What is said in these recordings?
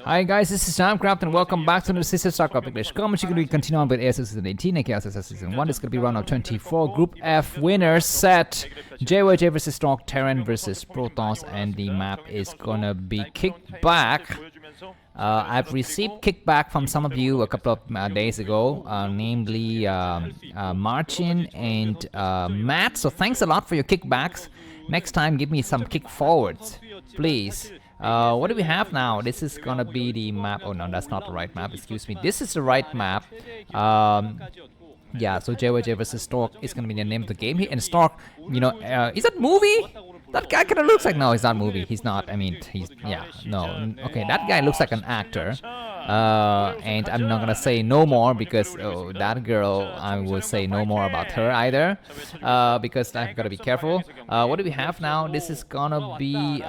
Hi guys, this is Namcraft and welcome back to the Sister Starcraft English. Comment, going to continue on with ASL Season 18, aka ASL Season 1. It's going to be round of 24. Group F winners set JYJ versus Stork, Terran versus Protoss, and the map is going to be kickback. I've received kickback from some of you a couple of days ago, namely Marcin and Matt. So thanks a lot for your kickbacks. Next time, give me some kick forwards, please. What do we have now? This is gonna be the map. Oh no, that's not the right map. Excuse me. This is the right map. Yeah. So JYJ versus Stork is gonna be the name of the game here. And Stork, you know, is that movie? That guy kind of looks like, no, he's not movie. He's not. I mean, he's, yeah, no. Okay, that guy looks like an actor. And I'm not gonna say no more because that girl, I will say no more about her either, because I've got to be careful. What do we have now? This is gonna be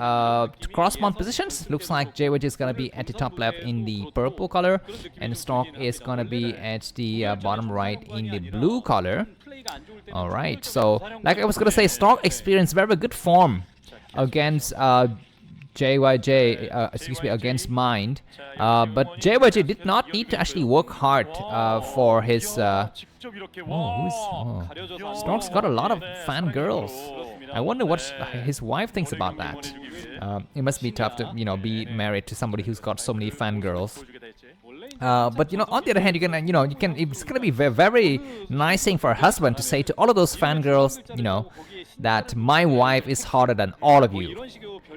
cross-mount positions. Looks like JYJ is gonna be at the top left in the purple color, and Stork is gonna be at the bottom right in the blue color. Alright, so like I was gonna say, Stork experienced very good form against JYJ, excuse me, against Mind, but JYJ did not need to actually work hard for his. Stork's got a lot of fangirls. I wonder what his wife thinks about that. It must be tough to, you know, be married to somebody who's got so many fangirls. But you know, on the other hand, you can. It's gonna be a very nice thing for a husband to say to all of those fangirls, you know, that my wife is hotter than all of you.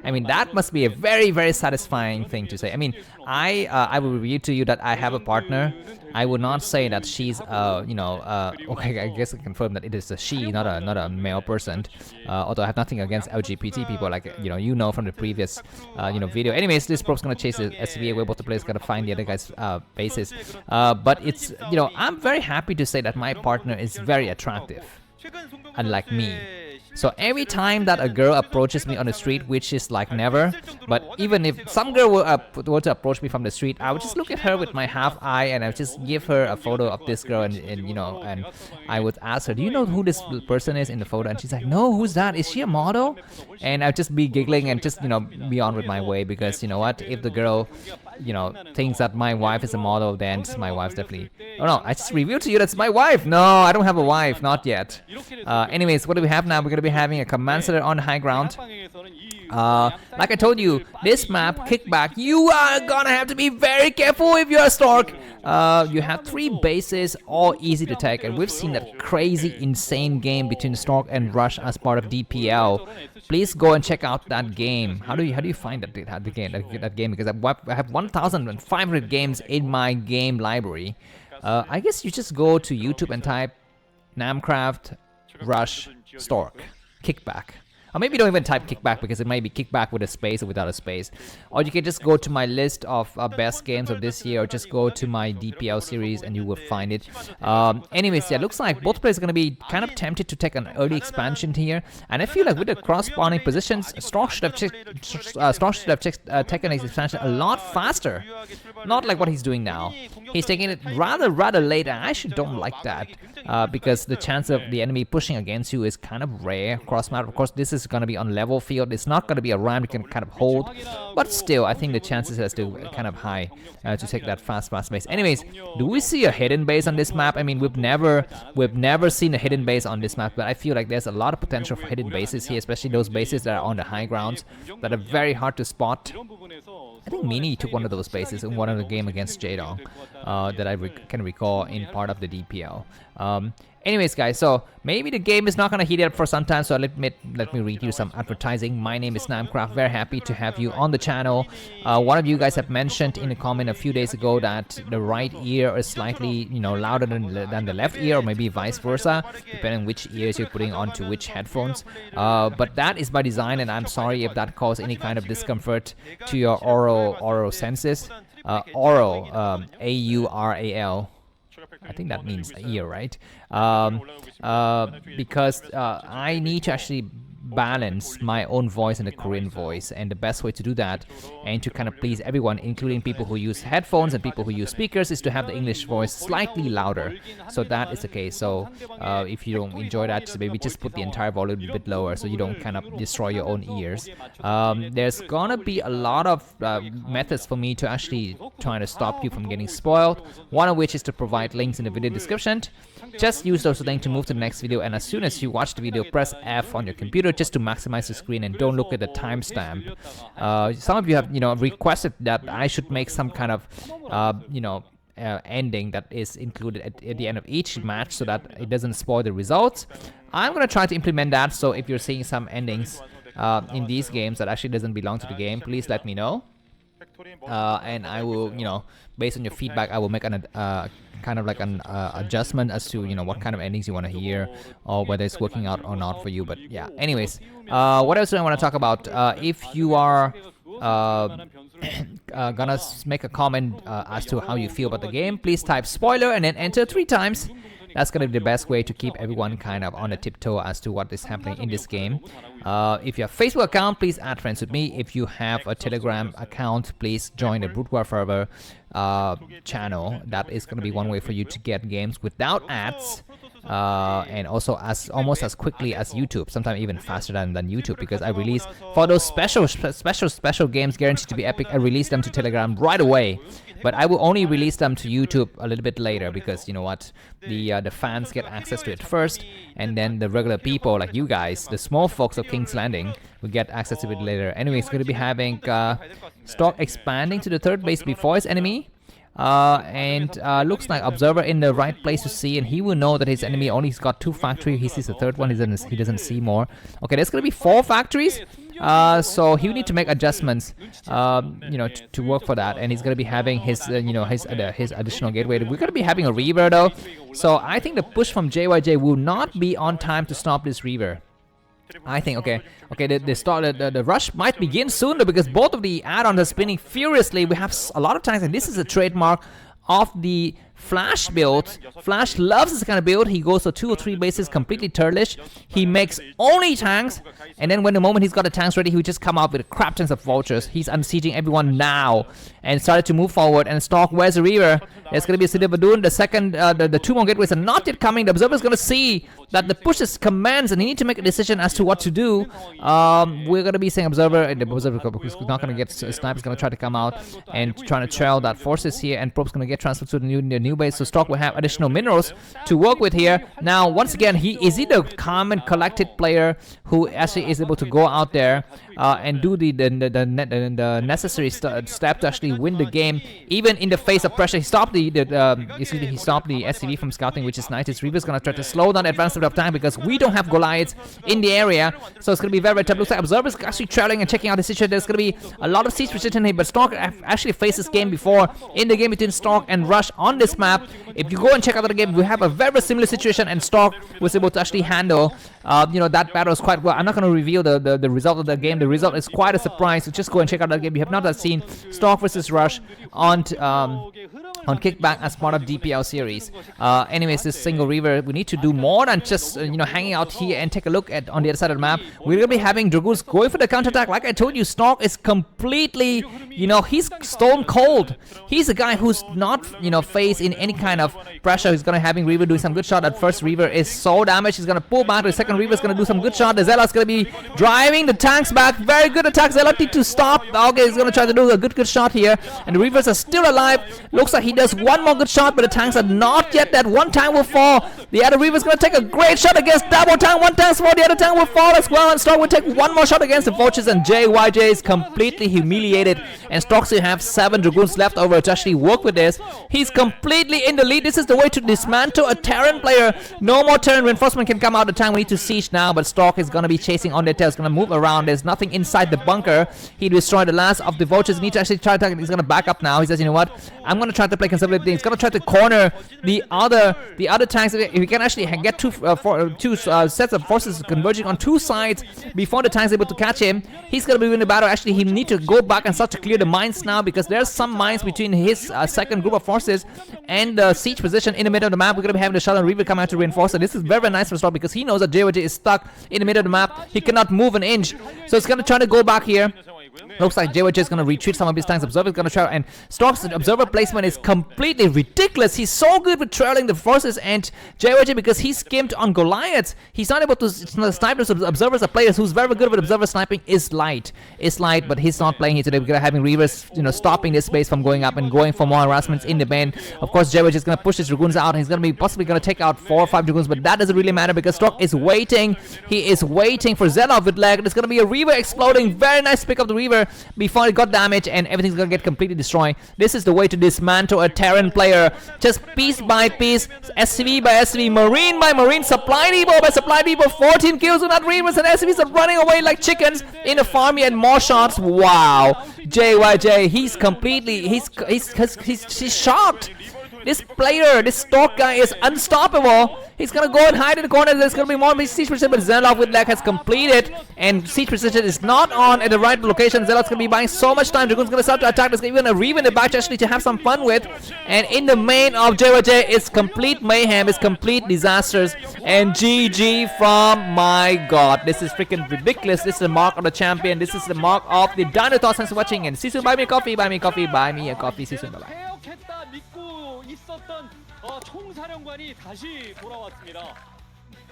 I mean, that must be a very, very satisfying thing to say. I mean, I will reveal to you that I have a partner. I would not say that she's, you know, okay, I guess I confirm that it is a she, not a male person. Although I have nothing against LGBT people, like you know from the previous, video. Anyways, this probe's gonna chase the SVA where both the players gotta find the other guy's bases. But it's, I'm very happy to say that my partner is very attractive, unlike me. So every time that a girl approaches me on the street, which is like never, but even if some girl were to approach me from the street, I would just look at her with my half eye and I would just give her a photo of this girl and I would ask her, do you know who this person is in the photo? And she's like, no, who's that? Is she a model? And I'd just be giggling and just, be on with my way, because you know what, if the girl, thinks that my wife is a model, then it's my wife's definitely. Oh no, I just revealed to you that's my wife. No, I don't have a wife, not yet. Anyways, what do we have now? We're gonna be having a command center on high ground. Like I told you, this map, kickback, you are gonna have to be very careful if you're a Stork. You have 3 bases, all easy to take, and we've seen that crazy, insane game between Stork and Rush as part of DPL. Please go and check out that game. How do you find that game? Because I have 1,500 games in my game library. I guess you just go to YouTube and type Namcraft Rush Stork kickback. Or maybe don't even type kickback, because it might be kickback with a space or without a space. Or you can just go to my list of best games of this year, or just go to my DPL series and you will find it. Anyways, yeah, looks like both players are going to be kind of tempted to take an early expansion here. And I feel like with the cross-spawning positions, Stork should have taken his expansion a lot faster. Not like what he's doing now. He's taking it rather late, and I actually don't like that. Because the chance of the enemy pushing against you is kind of rare cross-map. Of course, this is going to be on level field. It's not going to be a ramp you can kind of hold, but still, I think the chances are still kind of high to take that fast base. Anyways, do we see a hidden base on this map? I mean, we've never seen a hidden base on this map, but I feel like there's a lot of potential for hidden bases here, especially those bases that are on the high grounds that are very hard to spot. I think Mini took one of those bases in one of the game against Jadong that I can recall in part of the DPL. Anyways, guys, so maybe the game is not gonna heat up for some time, so let me read you some advertising. My name is Namcraft. Very happy to have you on the channel. One of you guys have mentioned in a comment a few days ago that the right ear is slightly, louder than the left ear, or maybe vice versa, depending on which ears you're putting onto which headphones. But that is by design, and I'm sorry if that caused any kind of discomfort to your oral senses. Aural, A-U-R-A-L. I think that means ear, right? Because I need to actually balance my own voice and the Korean voice, and the best way to do that and to kind of please everyone, including people who use headphones and people who use speakers, is to have the English voice slightly louder. So that is the case. So if you don't enjoy that, so maybe just put the entire volume a bit lower so you don't kind of destroy your own ears. There's gonna be a lot of methods for me to actually try to stop you from getting spoiled, one of which is to provide links in the video description. Just use those links to move to the next video, and as soon as you watch the video, press F on your computer just to maximize the screen and don't look at the timestamp. Some of you have requested that I should make some kind of ending that is included at the end of each match so that it doesn't spoil the results. I'm gonna try to implement that, so if you're seeing some endings in these games that actually doesn't belong to the game, please let me know. And I will, based on your feedback, I will make an kind of like an adjustment as to what kind of endings you want to hear or whether it's working out or not for you. But yeah, anyways, what else do I want to talk about? If you are gonna make a comment as to how you feel about the game, please type spoiler and then enter 3 times. That's gonna be the best way to keep everyone kind of on the tiptoe as to what is happening in this game. If you have a Facebook account, please add friends with me. If you have a Telegram account, please join the broodwar server channel. That is gonna be one way for you to get games without ads. And also almost as quickly as YouTube, sometimes even faster than YouTube, because I release for those special games guaranteed to be epic. I release them to Telegram right away, but I will only release them to YouTube a little bit later, because you know what, the fans get access to it first, and then the regular people like you guys, the small folks of King's Landing, will get access to it later. Anyway, it's going to be having Stork expanding to the 3rd base before his enemy. And looks like Observer in the right place to see, and he will know that his enemy only has got 2 factories. He sees the 3rd one, he doesn't see more. Okay, there's gonna be 4 factories, so he will need to make adjustments, to work for that, and he's gonna be having his additional gateway. We're gonna be having a Reaver though, so I think the push from JYJ will not be on time to stop this Reaver. I think, the rush might begin soon though, because both of the add-ons are spinning furiously. We have a lot of tanks, and this is a trademark of the Flash build. Flash loves this kind of build. He goes for 2 or 3 bases completely turlish. He makes only tanks, and then when the moment he's got the tanks ready, he would just come out with a crap tons of vultures. He's unsieging everyone now and started to move forward. And Stork, where's the Reaver? There's going to be a City of Badoon. The second, the 2 more gateways are not yet coming. The Observer is going to see that the push is commands, and he needs to make a decision as to what to do. We're going to be saying Observer, and the Observer is not going to get sniped. Is going to try to come out and trying to trail that forces here, and Probe's going to get transferred to the new base. So Stork will have additional minerals to work with here. Now, once again, is he the calm and collected player who actually is able to go out there and do the necessary step to actually win the game, even in the face of pressure? He stopped the SCV from scouting, which is nice. His Reaver's gonna try to slow down the advancement of time because we don't have Goliaths in the area, so it's gonna be very, very tough. Looks like Observer's actually trailing and checking out the situation. There's gonna be a lot of siege precision here, but Stork actually faced this game before in the game between Stork and Rush on this map. If you go and check out the game, we have a very similar situation, and Stork was able to actually handle that battle quite well. I'm not going to reveal the result of the game. The result is quite a surprise, so just go and check out that game. You have not seen Stork versus Rush on Kickback as part of DPL series. Anyways, this single Reaver, we need to do more than just hanging out here and take a look at on the other side of the map. We're going to be having Dragoons going for the counterattack. Like I told you, Stork is completely, he's stone cold. He's a guy who's not, faced in any kind of pressure. He's going to having Reaver doing some good shot. That first Reaver is so damaged. He's going to pull back. The second Reaver is going to do some good shot. The Zelle is going to be driving the tanks back. Very good attack. Zelle need to stop. Okay, he's going to try to do a good shot here. And the Reavers are still alive. Looks like he does one more good shot, but the tanks are not yet dead. One tank will fall. The other Reaver is going to take a great shot against double tank. One tank fall. The other tank will fall as well. And Stork will take one more shot against the vultures. And JYJ is completely humiliated. And Stork still have 7 Dragoons left over to actually work with this. He's completely in the lead. This is the way to dismantle a Terran player. No more Terran reinforcement can come out of the tank. We need to siege now, but Stork is going to be chasing on their tail. He's going to move around. There's nothing inside the bunker. He destroyed the last of the vultures. He needs to actually try to. He's going to back up now. He says, you know what? I'm going to try to play play conservatively. He's gonna try to corner the other tanks. If he can actually get two sets of forces converging on two sides before the tank's able to catch him, he's gonna be winning the battle. Actually, he need to go back and start to clear the mines now, because there's some mines between his second group of forces and the siege position in the middle of the map. We're gonna be having the Shuttle and Reaver come out to reinforce it. This is very, very nice for Stork, because he knows that JYJ is stuck in the middle of the map. He cannot move an inch, so he's gonna try to go back here. Looks like JYJ is going to retreat some of his tanks. Observer is going to try, and Stork's observer placement is completely ridiculous. He's so good with trailing the forces, and JYJ, because he skimmed on Goliaths, he's not able to snipe those observers. The players who's very good with observer sniping is light, but he's not playing here today. We're going to having Reavers, stopping this space from going up and going for more harassments in the band. Of course, JYJ is going to push his Dragoons out, and he's going to be possibly going to take out 4 or 5 Dragoons, but that doesn't really matter, because Stork is waiting. He is waiting for Zelle with leg. There's going to be a Reaver exploding. Very nice pick of the Reaver before it got damaged, and everything's gonna get completely destroyed. This is the way to dismantle a Terran player, just piece by piece, SCV by SCV, Marine by Marine, Supply Depot by Supply Depot. 14 kills with that Reavers, and SCVs are running away like chickens in a farm. He had more shots. Wow, JYJ, he's completely, he's shocked. This player, this Stork guy is unstoppable. He's gonna go and hide in the corner. There's gonna be more siege precision, but Zelle with leg has completed, and siege precision is not on at the right location. Zelle's gonna be buying so much time. Dragoon's gonna start to attack. There's even a Reaver in the back actually to have some fun with. And in the main of JYJ, it's complete mayhem, it's complete disasters, and GG from my god. This is freaking ridiculous. This is the mark of the champion. This is the mark of the Dinosaur. Thanks for watching, and see you soon. Buy me a coffee, buy me a coffee, buy me a coffee. See you soon. Bye bye. 있었던 총사령관이 다시 돌아왔습니다.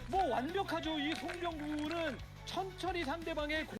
뭐 완벽하죠. 이 송병구는 천천히 상대방의